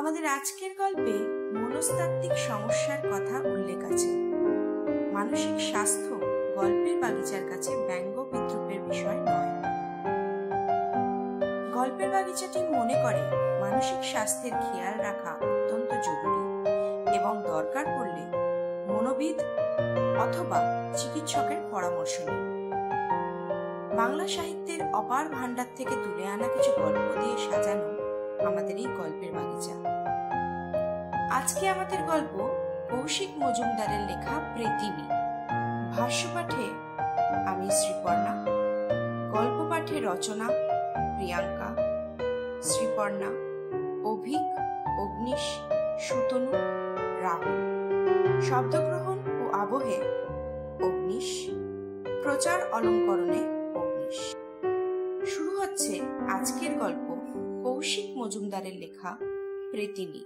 আমাদের আজকের গল্পে মনস্তাত্ত্বিক সমস্যার কথা উল্লেখ আছে। মানসিক স্বাস্থ্য গল্পের বাগিচার কাছে ব্যঙ্গ বিদ্রুপের বিষয় নয়। গল্পের বাগিচাটি মনে করে মানসিক স্বাস্থ্যের খেয়াল রাখা অত্যন্ত জরুরি এবং দরকার পড়লে মনোবিদ অথবা চিকিৎসকের পরামর্শ নিন। বাংলা সাহিত্যের অপার ভাণ্ডার থেকে তুলে আনা কিছু গল্প দিয়ে সাজানো আমাদের এই গল্পের বাগিচা। আজকে আমাদের গল্প কৌশিক মজুমদারের লেখা পৃথিবী। ভাষ্য পাঠে আমি শ্রীপর্ণা, গল্প পাঠে রচনা প্রিয়াঙ্কা, শ্রীপর্ণা, অভিক, অগ্নিশ, সুতনু, রাহুল। শব্দগ্রহণ ও আবহে অগ্নিশ, প্রচার অলঙ্করণে অগ্নিশ। শুরু হচ্ছে আজকের গল্প কৌশিক মজুমদারের লেখা পৃথিবী।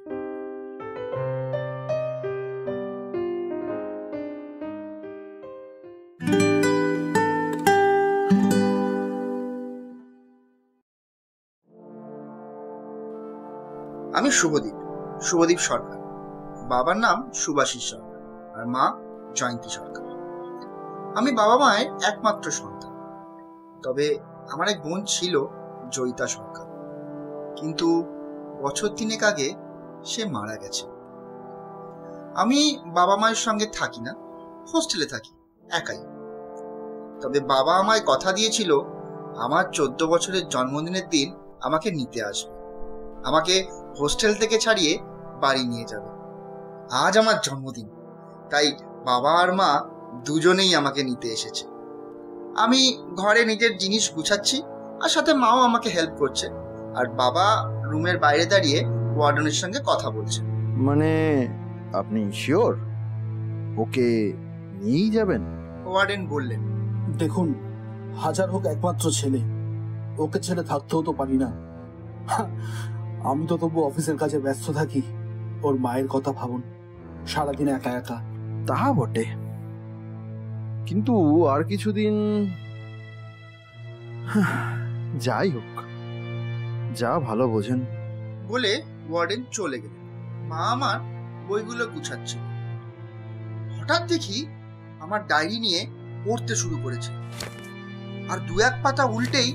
আমি শুভদীপ সরকার। বাবার নাম সুভাষিস সরকার আর মা জয়ন্তী সরকার। আমি বাবা মায়ের একমাত্র সন্তান। তবে আমার এক বোন ছিল, জয়িতা সরকার, কিন্তু বছর 3 আগে সে মারা গেছে। আমি বাবা মায়ের সঙ্গে থাকি না, হোস্টেলে থাকি একাই। তবে বাবা আমায় কথা দিয়েছিল আমার 14 বছরের জন্মদিনের দিন আমাকে নিতে আসবে, আমাকে হোস্টেল থেকে ছাড়িয়ে বাড়ি নিয়ে যাবে। আজ আমার জন্মদিন, তাই বাবা আর মা দুজনেই আমাকে নিতে এসেছে। আমি ঘরে নিজের জিনিস গুছাচ্ছি আর সাথে মাও আমাকে হেল্প করছে, আর বাবা রুমের বাইরে দাঁড়িয়ে ওয়ার্ডেনের সঙ্গে কথা বলছে। মানে আপনি শিওর ওকে নিয়েই যাবেন? ওয়ার্ডেন বললেন, দেখুন, হাজার হোক একমাত্র ছেলে, ওকে ছেড়ে থাকতেও তো পারি না। আমি তো তবু অফিসের কাজে ব্যস্ত থাকি। ওর মায়ের কথা ভাবুন, সারাদিন একা একা। তা বটে, কিন্তু আর কিছুদিন যাই হোক, যা ভালো বোঝেন বলে ওয়ার্ডেন চলে গেলেন। মা আমার বইগুলো গুছাচ্ছে। হঠাৎ দেখি আমার ডায়েরি নিয়ে পড়তে শুরু করেছে, আর 2-1 পাতা উল্টেই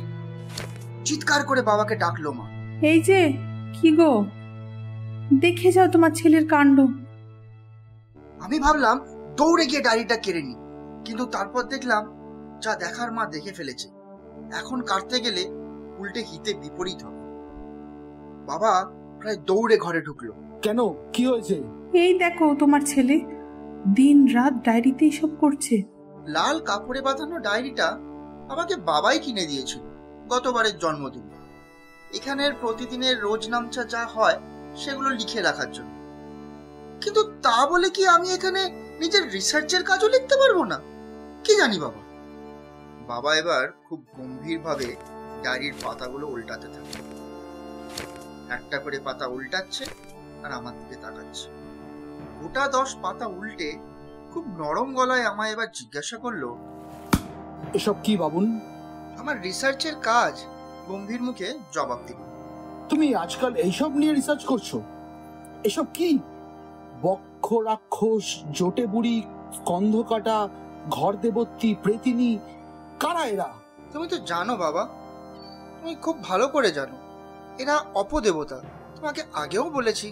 চিৎকার করে বাবাকে ডাকলো মা। এই যে, কি গো, দেখে যাও তোমার ছেলের কাণ্ড। আমি ভাবলাম দৌড়ে গিয়ে ডায়েরিটা কেড়ে নি, কিন্তু তারপর দেখলাম যা দেখার মা দেখে ফেলেছে। এখন কাটতে গেলে উল্টে হিতে বিপরীত হবে। বাবা প্রায় দৌড়ে ঘরে ঢুকলো। কেন, কি হয়েছে? এই দেখো, তোমার ছেলে দিন রাত ডায়েরিতে সব করছে। লাল কাপড়ে বাঁধানো ডায়েরিটা আমাকে বাবাই কিনে দিয়েছিল গতবারের জন্মদিন। এখানের প্রতিদিনের রোজ নামচা যা হয় সেগুলো লিখে রাখার জন্য। কিন্তু তা বলে কি আমি এখানে নিজের রিসার্চের কাজও লিখতে পারবো না? কি জানি বাবা। বাবা এবার খুব গম্ভীরভাবে ডায়েরির পাতাগুলো উল্টাতে থাকে। একটা করে পাতা উল্টাচ্ছে আর আমার দিকে তাকাচ্ছে। গোটা 10 পাতা উল্টে খুব নরম গলায় আমায় এবার জিজ্ঞাসা করলো, এসব কি বাবুন? আমার রিসার্চের কাজ, গম্ভীর মুখে জবাব দিল। তুমি আজকাল এইসব নিয়ে রিসার্চ করছো? এসব কি? বক্ষ রাক্ষস, জোটে বুড়ি, স্কন্ধ কাটা, ঘর দেবত্রী, প্রেতিনী, কারা এরা? তুমি তো জানো বাবা, তুমি খুব ভালো করে জানো এরা অপদেবতা। তোমাকে আগেও বলেছি।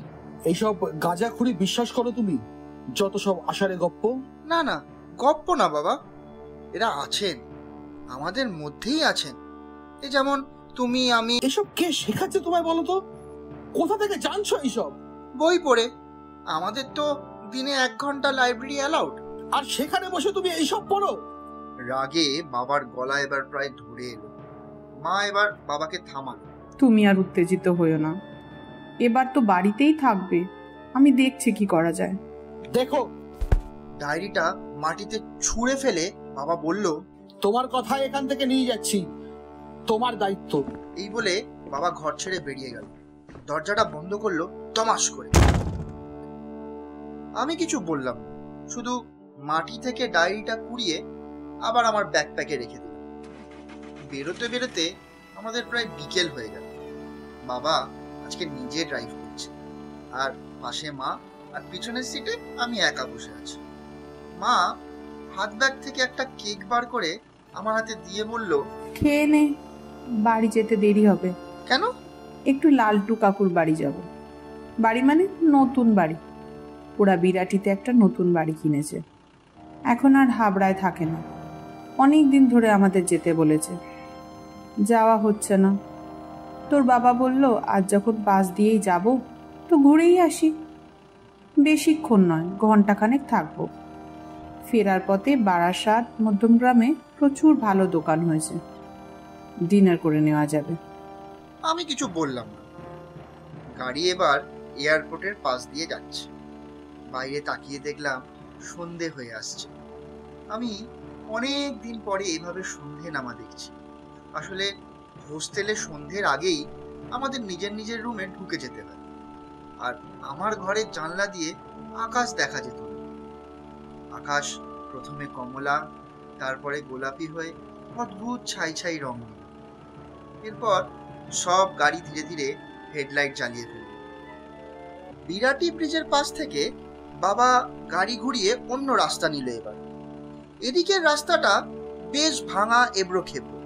এইসব গাঁজাখুরি বিশ্বাস করো তুমি? যত সব আষাঢ়ে গপ্প। না না, গপ্প না বাবা, এরা আছেন, আমাদের মধ্যেই আছেন। এই যেমন তুমি, আমি। এসব কে শেখাচ্ছে তোমায় বলো তো? কোথা থেকে জানছো এইসব? বই পড়ে। আমাদের তো দিনে 1 ঘন্টা লাইব্রেরি অ্যালাউড। আর সেখানে বসে তুমি এইসব পড়ো? রাগে বাবার গলা এবার প্রায় ধরে এলো। মা এবার বাবাকে থামালো। তুমি আর উত্তেজিত হইও না, এবার তো বাড়িতেই থাকবে, আমি দেখছি কি করা যায়। দেখো, ডায়েরিটা মাটিতে ছুঁড়ে ফেলে বাবা বলল, তোমার কথা এখান থেকে নিয়ে যাচ্ছি, তোমার দায়িত্ব। এই বলে বাবা ঘর ছেড়ে বেরিয়ে গেল। দরজাটা বন্ধ করলো তমাশ করে। আমি কিছু বললাম, শুধু মাটি থেকে ডায়েরিটা কুড়িয়ে আবার আমার ব্যাকপ্যাকে রেখে দিলাম। বেরোতে বেরোতে আমাদের প্রায় বিকেল হয়ে গেল। বাবা আজকে নিজে ড্রাইভ করছে, আর পাশে মা, আর পিছনের সিটে আমি একা বসে আছি। মা হাত ব্যাগ থেকে একটা কেক বার করে আমার হাতে দিয়ে বলল, খেয়ে নে, বাড়ি যেতে দেরি হবে। কেন? একটু লালটু কাকুর বাড়ি যাব। বাড়ি মানে নতুন বাড়ি। ওরা বিরাটিতে একটা নতুন বাড়ি কিনেছে, এখন আর হাবড়ায় থাকে না। অনেক দিন ধরে আমাদের যেতে বলেছে, যাওয়া হচ্ছে না। তোর বাবা বলল, আজ যখন পাশ দিয়েই যাব তো ঘুরেই আসি। বেশিক্ষণ নয়, ঘন্টাখানেক থাকবো। ফেরার পথে বারাসাত মধ্যমগ্রামে প্রচুর ভালো দোকান হয়েছে, ডিনার করে নেওয়া যাবে। আমি কিছু বললাম না। গাড়ি এবার এয়ারপোর্টের পাশ দিয়ে যাচ্ছে। বাইরে তাকিয়ে দেখলাম সন্ধে হয়ে আসছে। আমি অনেক দিন পরে এভাবে সন্ধে নামা দেখছি। আসলে হোস্টেলে সন্ধ্যের আগেই আমাদের নিজের নিজের রুমে ঢুকে যেতে হয়, আর আমার ঘরের জানলা দিয়ে আকাশ দেখা যেত। আকাশ প্রথমে কমলা, তারপরে গোলাপি হয়ে অদ্ভুত ছাই ছাই রং নিল। এরপর সব গাড়ি ধীরে ধীরে হেডলাইট জ্বালিয়ে ফেলল। বিরাটি ব্রিজের পাশ থেকে বাবা গাড়ি ঘুরিয়ে অন্য রাস্তা নিল। এদিকের রাস্তাটা বেশ ভাঙা, এবড়ো খেবড়ো।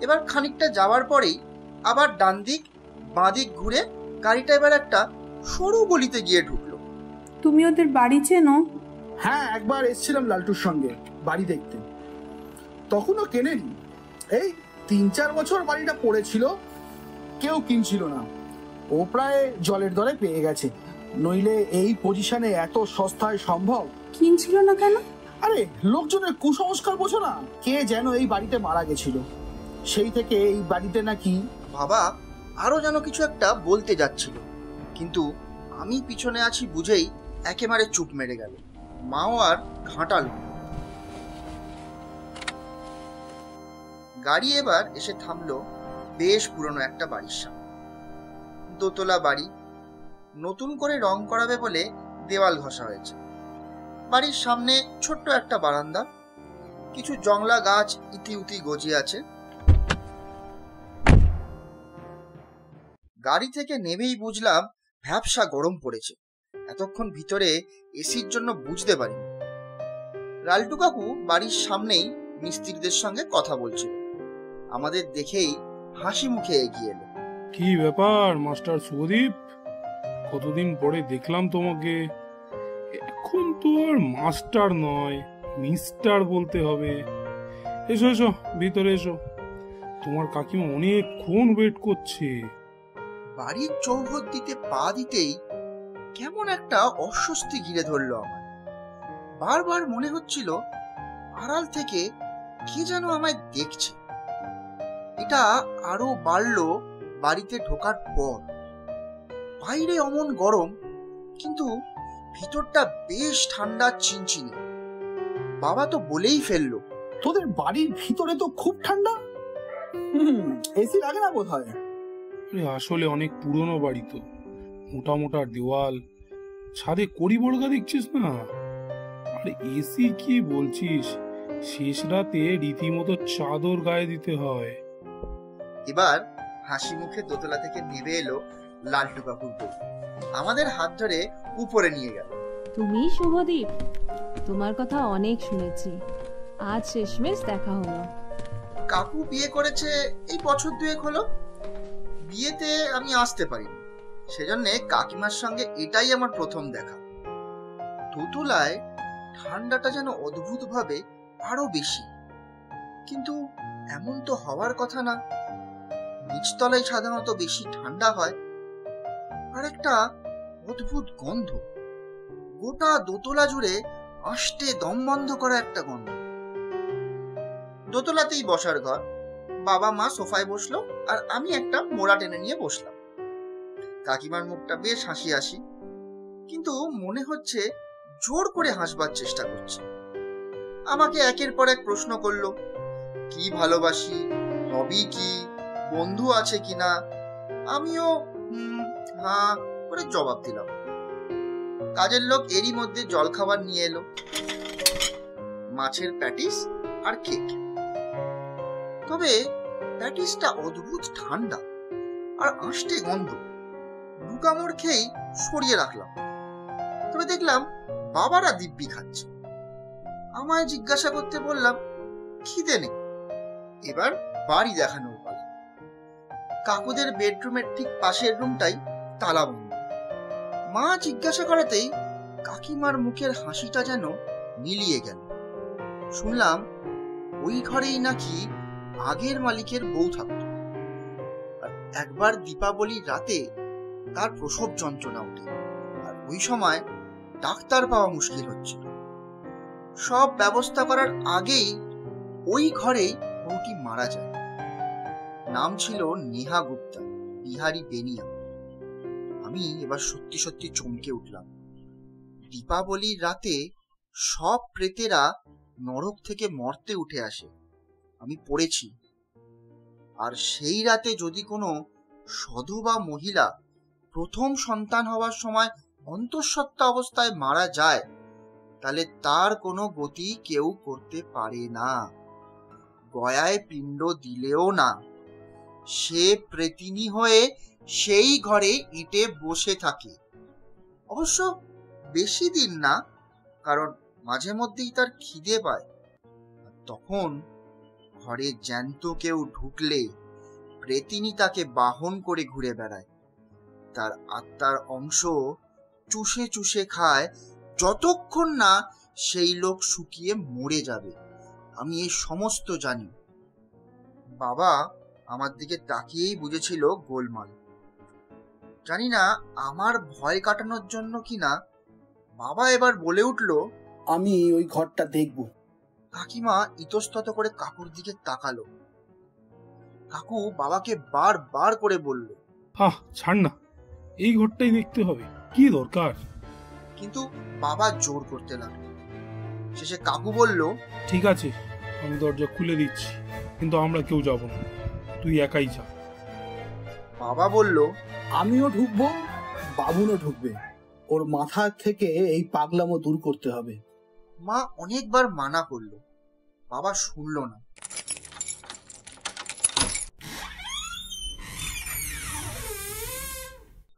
এবার খানিকটা যাওয়ার পরেই আবার ডান দিক বাঁ দিক ঘুরে গাড়িটা এবার একটা সরু গলিতে গিয়ে ঢুকলো। তুমি ওদের বাড়ি চেনো? হ্যাঁ, একবার এসেছিলাম লালটুর সঙ্গে বাড়ি দেখতে। তখনও কেনেনি। এই 3-4 বছর বাড়িটা পড়েছিল, কেউ কিনছিল না। ও প্রায় জলের দরে পেয়ে গেছে, নইলে এই পজিশনে এত সস্তায় সম্ভব? কিনছিল না কেন? আরে লোকজনের কুসংস্কার বোঝো না? কে যেন এই বাড়িতে মারা গেছিল, সেই থেকে এই বাড়িতে নাকি। বাবা আরো যেন কিছু একটা বলতে যাচ্ছিল, কিন্তু আমি পিছনে আছি বুঝেই একেবারে চুপ মেরে গেল। মাও আর ঘাঁটালো। গাড়ি এবার এসে থামলো বেশ পুরনো একটা বাড়ির সামনে। দোতলা বাড়ি, নতুন করে রং করাবে বলে দেওয়াল ঘষা হয়েছে। বাড়ির সামনে ছোট্ট একটা বারান্দা, কিছু জংলা গাছ ইতি উতি গজিয়ে আছে। গাড়ি থেকে নেমেই বুঝলাম ভ্যাপসা গরম পড়েছে। এতক্ষণ ভিতরে এসির জন্য বুঝতে পারিনি। লালটু কাকু বাড়ির সামনেই মিস্ত্রিদের সঙ্গে কথা বলছিল। আমাদের দেখেই হাসি মুখে এগিয়ে এলো। কি ব্যাপার মাস্টার শুভদীপ, কতদিন পরে দেখলাম তোমাকে। এখন তো আর মাস্টার নয়, মিস্টার বলতে হবে। এসো এসো, ভিতরে এসো, তোমার কাকিমা অনেকক্ষণ ওয়েট করছে। বাড়ির চৌহদ্দিতে পা দিতেই কেমন একটা অস্বস্তি ঘিরে ধরলো আমার। বারবার মনে হচ্ছিল আড়াল থেকে কে যেন আমায় দেখছে। এটা আরো বাড়লো বাড়িতে ঢোকার পর। বাইরে অমন গরম, কিন্তু ভিতরটা বেশ ঠান্ডা চিনচিনে। বাবা তো বলেই ফেললো, তোদের বাড়ির ভিতরে তো খুব ঠান্ডা। এসি লাগে না বোধ হয়। আসলে অনেক পুরনো বাড়ি তো, মোটা মোটা দেওয়াল, ছাদে কড়ি বড়গা দেখছিস না। আরে এসি কি বলছিস, শেষ রাতে রীতিমতো চাদর গায়ে দিতে হয়। এবার হাসি মুখে দোতলা থেকে নেমে এলো লালটু কাকুর বউ। আমাদের হাত ধরে উপরে নিয়ে গেল। তুমি শুভদীপ, তোমার কথা অনেক শুনেছি, আজ শেষমেশ দেখা হলো। কাকু বিয়ে করেছে এই বছর 2 হলো। বিয়েতে আমি আসতে পারিনি, সেজন্য কাকিমার সঙ্গে এটাই আমার প্রথম দেখা। দোতলায় ঠান্ডাটা যেন অদ্ভুত ভাবে আরো বেশি, কিন্তু এমন তো হওয়ার কথা না। নিচতলায় সাধারণত বেশি ঠান্ডা হয়। আর একটা অদ্ভুত গন্ধ, গোটা দোতলা জুড়ে আষ্টে দম বন্ধ করা একটা গন্ধ। দোতলাতেই বসার ঘর। বাবা মা সোফায় বসলো, আর আমি একটা মোড়া টেনে নিয়ে বসলাম। কাকিমার মুখটা বেশ হাসি হাসি, কিন্তু মনে হচ্ছে জোর করে হাসবার চেষ্টা করছে। আমাকে একের পর এক প্রশ্ন করলো, কি ভালোবাসি, হবি কি, বন্ধু আছে কিনা। আমিও হ্যাঁ করে জবাব দিলাম। কাজের লোক এরই মধ্যে জল খাবার নিয়ে এলো, মাছের প্যাটিস আর কেক। তবে প্যাটিসটা অদ্ভুত ঠান্ডা আর আষ্টে গন্ধ। কামড় খেয়েই সরিয়ে রাখলাম। তবে দেখলাম বাবারা দিব্যি খাচ্ছে। আমায় জিজ্ঞাসা করতে বললাম, খিদে নেই। এবার বাড়ি দেখানোর পালা। কাকুদের বেডরুমের ঠিক পাশের রুমটাই তালা বন্ধ। মা জিজ্ঞাসা করাতেই কাকিমার মুখের হাসিটা যেন মিলিয়ে গেল। শুনলাম ওই ঘরেই নাকি আগের মালিকের বউ থাকত। আর একবার দীপাবলির রাতে তার প্রসব যন্ত্রণা ওঠে, আর ওই সময় ডাক্তার পাওয়া মুশকিল হচ্ছিল। সব ব্যবস্থা করার আগেই ওই ঘরেই বউটি মারা যায়। নাম ছিল নেহা গুপ্তা, বিহারি বেনিয়া। আমি এবার সত্যি সত্যি চমকে উঠলাম। দীপাবলির রাতে সব প্রেতেরা নরক থেকে মর্তে উঠে আসে, আমি পড়েছি। আর সেই রাতে যদি কোনো সধবা মহিলা প্রথম সন্তান হওয়ার সময় অন্তঃসত্ত্বা অবস্থায় মারা যায়, তাহলে তার কোনো গতি কেউ করতে পারে না, গয়ায় পিণ্ড দিলেও না। সে প্রেতিনী হয়ে সেই ঘরে ইটে বসে থাকে। অবশ্য বেশি দিন না, কারণ মাঝে মধ্যেই তার খিদে পায়। তখন ঘরে জ্যান্ত কেউ ঢুকলে প্রেতিনী তাকে বাহন করে ঘুরে বেড়ায়, তার আত্মার অংশ চুষে চুষে খায়, যতক্ষণ না সেই লোক শুকিয়ে মরে যাবে। আমি এই সমস্ত জানি। বাবা আমার দিকে তাকিয়েই বুঝেছিল গোলমাল। জানি না আমার ভয় কাটানোর জন্য কিনা বাবা এবার বলে উঠল, আমি ওই ঘরটা দেখব। কাকিমা ইতস্তত করে কাকুর দিকে তাকালো। কাকু বাবাকে বার করে বলল, ছাড় না, এই ঘরটাই দেখতে হবে, কি দরকার। কিন্তু বাবা জোর করতে লাগলো। শেষে কাকু বলল, ঠিক আছে, আমি দরজা খুলে দিচ্ছি, কিন্তু আমরা কেউ যাব না, তুই একাই যা। বাবা বলল, আমিও ঢুকবো, বাবুনও ঢুকবে। ওর মাথা থেকে এই পাগলামো দূর করতে হবে। মা অনেকবার মানা করলো, বাবা শুনল না।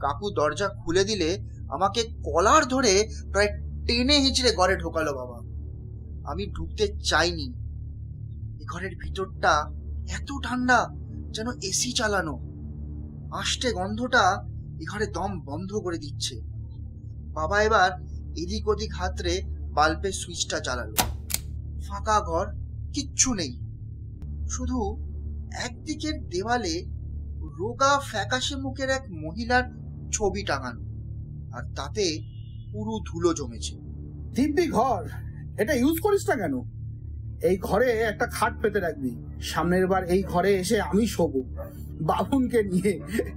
কাকু দরজা খুলে দিলে আমাকে কলার ধরে প্রায় টেনে হিঁচড়ে ঘরে ঢোকালো বাবা। আমি ঢুকতে চাইনি। এ ঘরের ভিতরটা এত ঠান্ডা, যেন এসি চালানো। আষ্টে গন্ধটা এ ঘরে দম বন্ধ করে দিচ্ছে। বাবা এবার এদিক ওদিক হাতড়ে বাল্বের সুইচটা জ্বালালো। ফাঁকা ঘর, কিচ্ছু নেই। শুধু একদিকের দেওয়ালে রোগা ফ্যাকাশে মুখের এক মহিলার ছবি টাঙানো, আর তাতে পুরো ধুলো জমেছে। দিব্যি ঘর, এটা ইউজ করিস না কেন? এই ঘরে একটা খাট পেতে রাখবি। সামনের বার এই ঘরে এসে আমি শোবো বাবুনকে নিয়ে।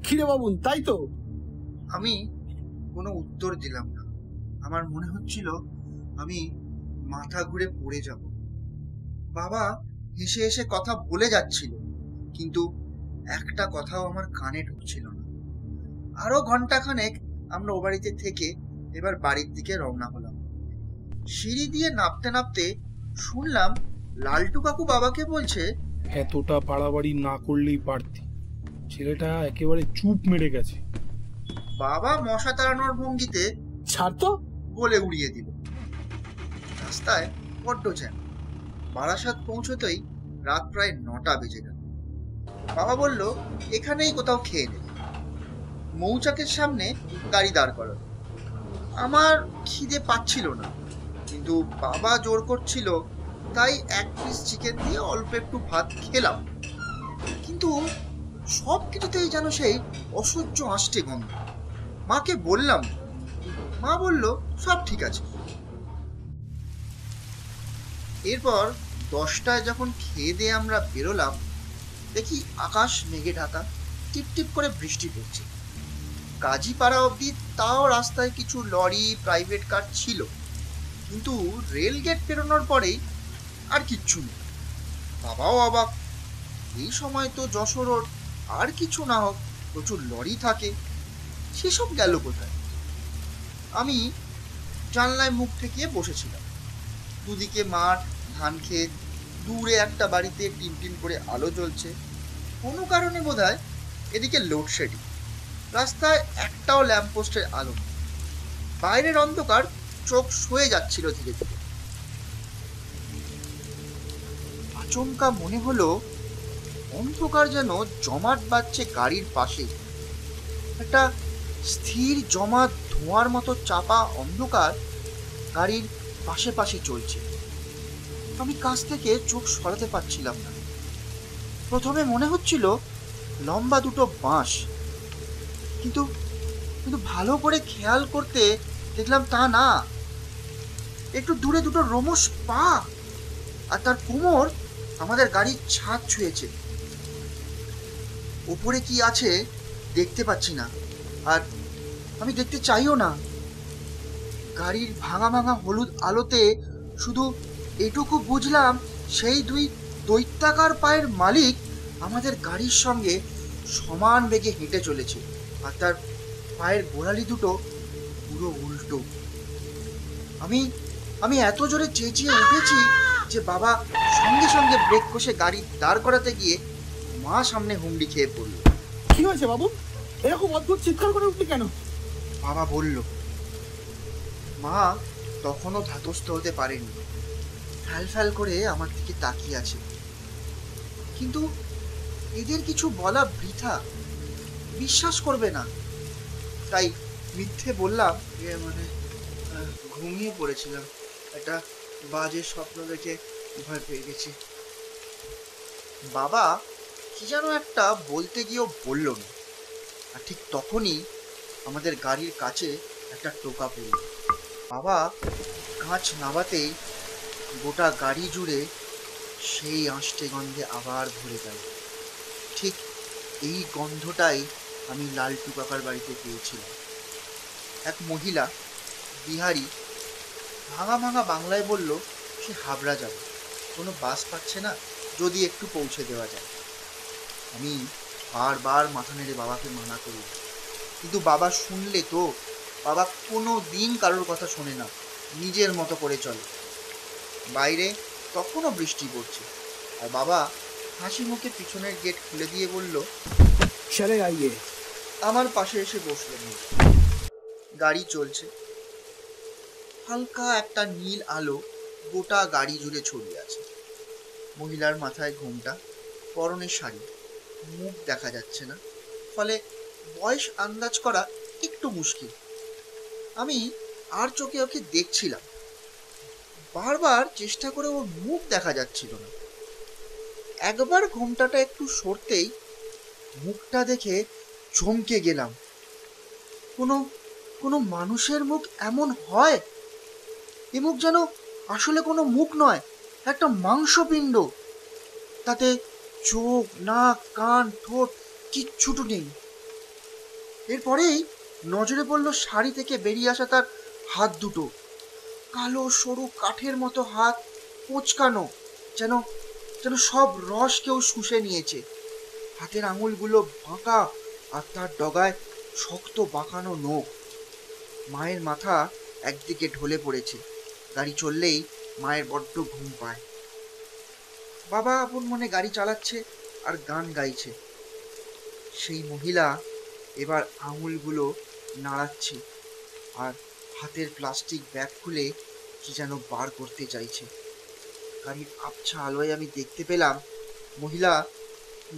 কিরে বাবুন, তাই তো? আমি কোনো উত্তর দিলাম না। আমার মনে হচ্ছিল আমি মাথা ঘুরে পড়ে যাব। বাবা হেসে হেসে কথা বলে যাচ্ছিল, কিন্তু একটা কথাও আমার কানে ঢুকছিল না। আরো ঘন্টাখানেক আমরা ও বাড়িতে থেকে এবার বাড়ির দিকে রওনা হলাম। সিঁড়ি দিয়ে নামতে নামতে শুনলাম লালটু কাকু বাবাকে বলছে, এতটা বাড়াবাড়ি না করলেই পারতি, ছেলেটা একেবারে চুপ মেরে গেছে। বাবা মশা তাড়ানোর ভঙ্গিতে ছাড় তো বলে উড়িয়ে দিল। রাস্তায় বড্ড জ্যাম। বারাসাত পৌঁছতেই রাত প্রায় 9টা বেজে গেল। বাবা বলল, এখানেই কোথাও খেয়ে নেবে। মৌচাকের সামনে গাড়ি দাঁড় করালো। আমার খিদে পাচ্ছিল না, কিন্তু বাবা জোর করছিল, তাই 1 পিস চিকেন দিয়ে অল্প একটু ভাত খেলাম। কিন্তু সব কিছুতেই যেন সেই অসহ্য আষ্টে গন্ধ। মাকে বললাম, মা বলল সব ঠিক আছে। এরপর 10টায় যখন খেয়ে দিয়ে আমরা বেরোলাম, দেখি আকাশ মেঘে ঢাকা, টিপটিপ করে বৃষ্টি পড়ছে। কাজীপাড়া অবধি তাও রাস্তায় কিছু লরি, প্রাইভেট কার ছিল, কিন্তু রেল গেট পেরোনোর পরেই আর কিচ্ছু নেই। বাবাও অবাক, এই সময় তো যশোর রোড আর কিছু না হোক প্রচুর লরি থাকে, সেসব গেল কোথায়? আমি জানলায় মুখ ঠেকিয়ে বসেছিলাম। দুদিকে মাঠ, ধান ক্ষেত, দূরে একটা বাড়িতে টিম টিম করে আলো জ্বলছে। কোনো কারণে বোধহয় এদিকে লোডশেডিং। রাস্তায় একটাও ল্যাম্পপোস্টের আলো নেই। বাইরের অন্ধকার চোখ সয়ে যাচ্ছিল ধীরে ধীরে। আচমকা মনে হলো অন্ধকার যেন জমাট বাঁধছে গাড়ির পাশে। একটা স্থির জমাট ধোঁয়ার মতো চাপা অন্ধকার গাড়ির পাশে পাশে চলছে। আমি কাছ থেকে চোখ সরাতে পারছিলাম না। প্রথমে মনে হচ্ছিল লম্বা দুটো বাঁশ, কিন্তু কিন্তু ভালো করে খেয়াল করতে দেখলাম তা না। একটু দূরে দুটো রোমশ পা, আর তার কোমর আমাদের গাড়ির ছাদ ছুঁয়েছে। ওপরে কি আছে দেখতে পাচ্ছি না, আর আমি দেখতে চাইও না। গাড়ির ভাঙা ভাঙা হলুদ আলোতে শুধু এটুকু বুঝলাম সেই দুই দৈত্যাকার পায়ের মালিক আমাদের গাড়ির সঙ্গে সমান বেগে হেঁটে চলেছে, আর তার পায়ের গোড়ালি দুটো পুরো উল্টো। আমি আমি এত জোরে চেঁচিয়ে উঠেছি যে বাবা সঙ্গে সঙ্গে ব্রেক কষে গাড়ি দাঁড় করাতে গিয়ে মা সামনে হুমড়ি খেয়ে পড়ল। কি হয়েছে বাবু, এরকম অদ্ভুত চিৎকার করে উঠলি কেন? বাবা বলল। মা তখনও ধাতস্থ হতে পারেনি, ফ্যাল ফ্যাল করে আমার দিকে তাকিয়ে আছে। কিন্তু এদের কিছু বলা বৃথা, বিশ্বাস করবে না। তাই মিথ্যে বললাম, ঘুমিয়ে পড়েছিলাম, একটা বাজে স্বপ্ন দেখে ভয় পেয়ে গেছি। বাবা কি যেন একটা বলতে গিয়েও বলল না, আর ঠিক তখনই আমাদের গাড়ির কাছে একটা টোকা পড়ল। বাবা কাঁচ নামাতেই গোটা গাড়ি জুড়ে সেই আঁশটে গন্ধে আবার ভরে গেল। ঠিক এই গন্ধটাই আমি লালটু কাকার বাড়িতে পেয়েছিলাম। এক মহিলা বিহারি ভাঙা ভাঙা বাংলায় বলল সে হাবড়া যাবে, কোনো বাস পাচ্ছে না, যদি একটু পৌঁছে দেওয়া যায়। আমি বারবার মাথা নেড়ে বাবাকে মানা করি, কিন্তু বাবা শুনলে তো? বাবা কোনো দিন কারোর কথা শোনে না, নিজের মতো করে চলে। বাইরে তখনও বৃষ্টি পড়ছে, আর বাবা হাসি মুখে পিছনের গেট খুলে দিয়ে বলল, চলে আইয়ে। আমার পাশে এসে বসলেন। গাড়ি চলছে। হালকা একটা নীল আলো গোটা গাড়ি জুড়ে ছড়িয়ে আছে। মহিলার মাথায় ঘোমটা, পরনের শাড়ি, মুখ দেখা যাচ্ছে না, ফলে বয়স আন্দাজ করা একটু মুশকিল। আমি আর চোখে ওকে দেখছিলাম, বারবার চেষ্টা করে ওর মুখ দেখা যাচ্ছিল না। একবার ঘোমটাটা একটু সরতেই মুখটা দেখে চমকে গেলাম। কোনো কোনো মানুষের মুখ এমন হয়? এ মুখ যেন আসলে কোনো মুখ নয়, একটা মাংসপিণ্ড। তাতে চোখ, নাক, কান, ঠোঁট কিচ্ছুটু নেই। এরপরেই নজরে পড়ল শাড়ি থেকে বেরিয়ে আসা তার হাত দুটো, কালো সরু কাঠের মতো হাত, কোঁচকানো, যেন যেন সব রস কেউ শুষে নিয়েছে। হাতের আঙুলগুলো বাঁকা, আর তার ডগায় শক্ত বাঁকানো নখ। মায়ের মাথা একদিকে ঢলে পড়েছে। গাড়ি চললেই মায়ের বড্ড ঘুম পায়। বাবা আপন মনে গাড়ি চালাচ্ছে আর গান গাইছে। সেই মহিলা এবার আঙুলগুলো নাড়াচ্ছে আর হাতের প্লাস্টিক ব্যাগ খুলে কি যেন বার করতে চাইছে। গাড়ির আবছা আলোয় আমি দেখতে পেলাম মহিলা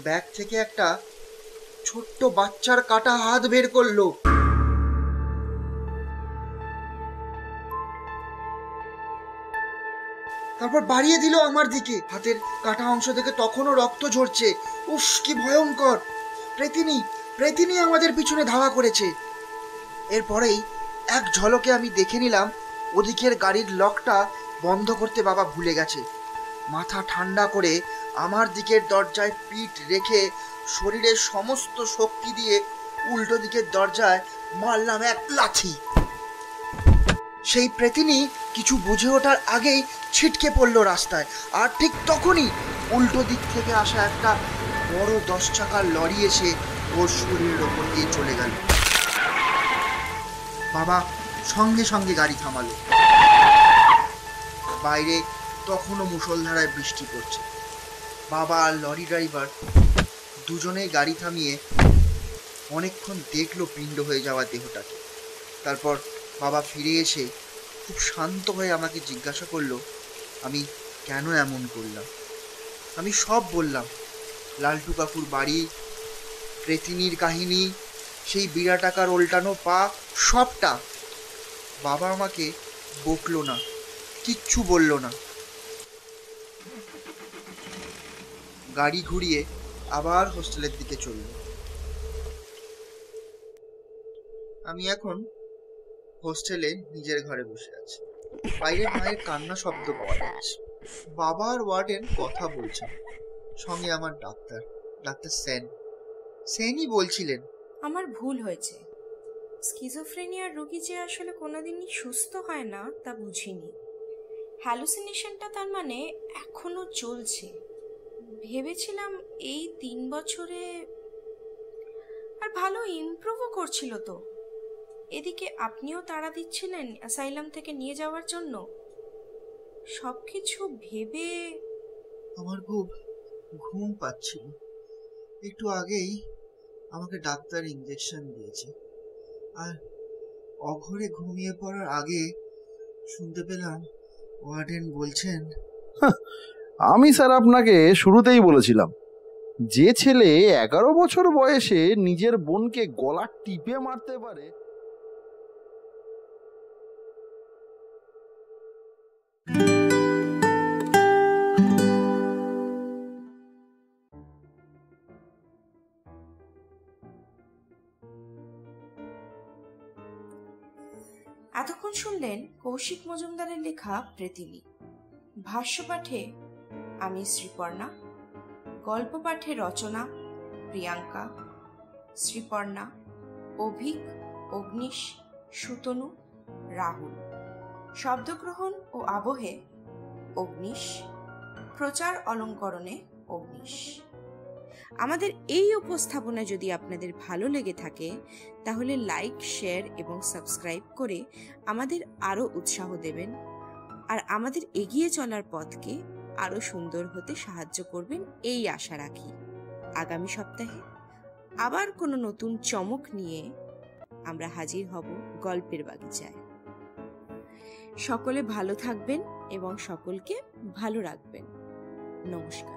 ব্যাগ থেকে একটা ছোট্ট বাচ্চার কাটা হাত বের করলো। তারপর বাড়িয়ে দিল আমার দিকে। হাতের কাটা অংশ থেকে তখনও রক্ত ঝরছে। উফ, কি ভয়ঙ্কর! প্রেতিনী আমাদের পিছনে ধাওয়া করেছে। এরপরেই এক ঝলকে আমি দেখে নিলাম ওদিকের গাড়ির লকটা বন্ধ করতে বাবা ভুলে গেছে। মাথা ঠান্ডা করে আমার দিকের দরজায় পিঠ রেখে শরীরের সমস্ত শক্তি দিয়ে উল্টো দিকের দরজায় মারলাম এক লাথি। সেই প্রেতিনী কিছু বুঝে ওঠার আগেই ছিটকে পড়লো রাস্তায়, আর ঠিক তখনই উল্টো দিক থেকে আসা একটা বড় 10 চাকার লরি এসে ওর শরীরের ওপর দিয়ে চলে গেল। বাবা সঙ্গে সঙ্গে গাড়ি থামালো। বাইরে তখনও মুষলধারায় বৃষ্টি পড়ছে। বাবা আর লরি ড্রাইভার দুজনেই গাড়ি থামিয়ে অনেকক্ষণ দেখলো পিণ্ড হয়ে যাওয়া দেহটাকে। তারপর বাবা ফিরে এসে খুব শান্ত হয়ে আমাকে জিজ্ঞাসা করলো আমি কেন এমন করলাম। আমি সব বললাম, লালটু কাকুর বাড়ি, প্রেতিনীর কাহিনী, সেই বিরাটাকার উল্টানো পা, সবটা। বাবা আমাকে বকলো না, কিচ্ছু বলল না। গাড়ি ঘুরিয়ে আবার হোস্টেলের দিকে চলল। আমি এখন হোস্টেলে নিজের ঘরে বসে আছি। বাইরে মায়ের কান্না শব্দ পাওয়া যাচ্ছে। বাবা আর ওয়ার্ডেন কথা বলছেন, সঙ্গে আমার ডাক্তার সেনই বলছিলেন, আমার ভুল হয়েছে। স্কিজোফ্রেনিয়ার রোগী যে আসলে কোনোদিনই সুস্থ হয় না তা বুঝিনি। হ্যালুসিনেশনটা তার মানে এখনো চলছে। ভেবেছিলাম এই 3 বছরে আর ভালো ইমপ্রুভও করছিল তো। এদিকে আপনিও তাড়া দিচ্ছিলেন অ্যাসাইলাম থেকে নিয়ে যাওয়ার জন্য। সবকিছু ভেবে আমার খুব ঘুম পাচ্ছিল। একটু আগেই আমাকে ডাক্তার ইঞ্জেকশন দিয়েছে, আর অঘরে ঘুমিয়ে পড়ার আগে শুনতে পেলাম ওয়ার্ডেন বলছেন, আমি স্যার আপনাকে শুরুতেই বলেছিলাম, যে ছেলে 11 বছর বয়সে নিজের বোনকে গলা টিপে মারতে পারে। এতক্ষণ শুনলেন কৌশিক মজুমদারের লেখা প্রেতিনী। ভাষ্য পাঠে আমি শ্রীপর্ণা, গল্প পাঠে রচনা প্রিয়াঙ্কা, শ্রীপর্ণা, অভিক, অগ্নিশ, সুতনু, রাহুল। শব্দগ্রহণ ও আবহে অগ্নিশ, প্রচার অলঙ্করণে অগ্নিশ। আমাদের এই উপস্থাপনা যদি আপনাদের ভালো লেগে থাকে তাহলে লাইক, শেয়ার এবং সাবস্ক্রাইব করে আমাদের আরও উৎসাহ দেবেন, আর আমাদের এগিয়ে চলার পথকে আরও সুন্দর হতে সাহায্য করবেন এই আশা রাখি। আগামী সপ্তাহে আবার কোনো নতুন চমক নিয়ে আমরা হাজির হব গল্পের বাগিচায়। সকলে ভালো থাকবেন এবং সকলকে ভালো রাখবেন। নমস্কার।